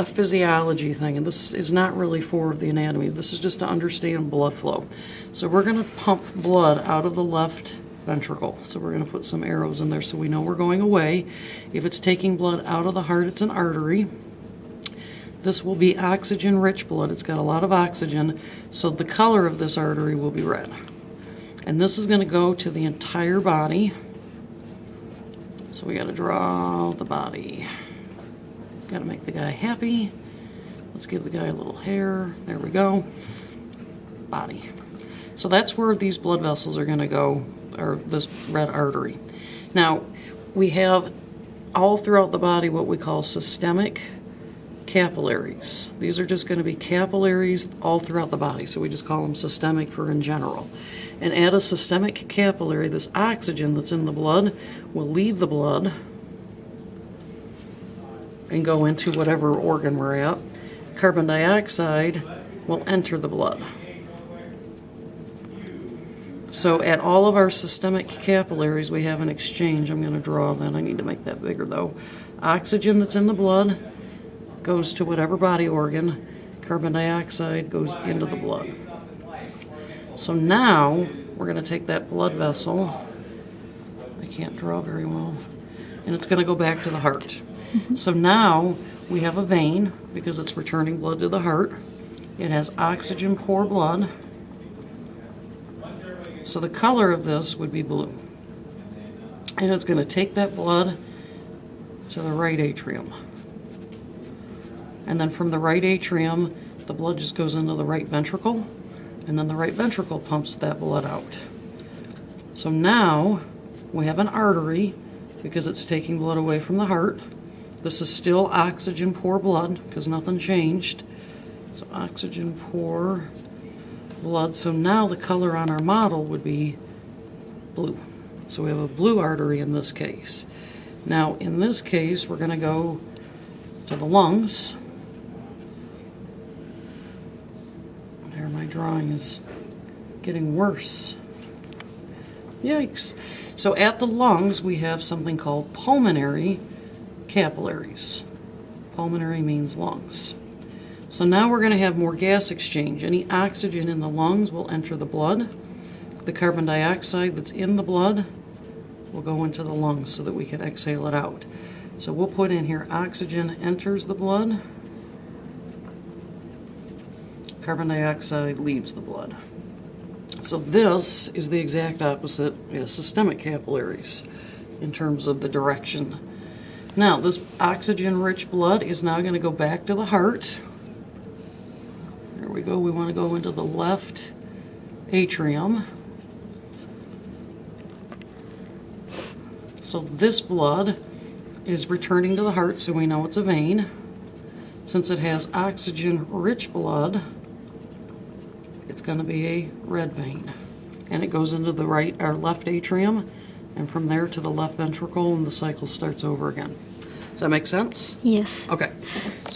a physiology thing, and this is not really for the anatomy. This is just to understand blood flow. So we're going to pump blood out of the left ventricle. So we're going to put some arrows in there so we know we're going away. If it's taking blood out of the heart, it's an artery. This will be oxygen-rich blood. It's got a lot of oxygen, so the color of this artery will be red. And this is going to go to the entire body. So we got to draw the body. Got to make the guy happy. Let's give the guy a little hair. There we go. Body. So that's where these blood vessels are going to go, or this red artery. Now, we have all throughout the body what we call systemic capillaries. These are just going to be capillaries all throughout the body, so we just call them systemic for in general. And at a systemic capillary, this oxygen that's in the blood will leave the blood and go into whatever organ we're at. Carbon dioxide will enter the blood. So at all of our systemic capillaries, we have an exchange. I'm going to draw that. I need to make that bigger, though. Oxygen that's in the blood goes to whatever body organ. Carbon dioxide goes into the blood. So now we're going to take that blood vessel. I can't draw very well. And it's going to go back to the heart. So now we have a vein because it's returning blood to the heart. It has oxygen-poor blood. So the color of this would be blue. And it's going to take that blood to the right atrium. And then from the right atrium, the blood just goes into the right ventricle. And then the right ventricle pumps that blood out. So now we have an artery because it's taking blood away from the heart. This is still oxygen-poor blood because nothing changed. So oxygen-poor blood. So now the color on our model would be blue. So we have a blue artery in this case. Now in this case, we're going to go to the lungs. There, my drawing is getting worse. Yikes. So at the lungs, we have something called pulmonary capillaries. Pulmonary means lungs. So now we're going to have more gas exchange. Any oxygen in the lungs will enter the blood. The carbon dioxide that's in the blood will go into the lungs so that we can exhale it out. So we'll put in here oxygen enters the blood. Carbon dioxide leaves the blood. So this is the exact opposite as systemic capillaries in terms of the direction. Now this oxygen-rich blood is now going to go back to the heart. There we go. We want to go into the left atrium. So this blood is returning to the heart, so we know it's a vein. Since it has oxygen-rich blood, it's going to be a red vein. And it goes into the right or left atrium, and from there to the left ventricle, and the cycle starts over again. Does that make sense? Yes. Okay.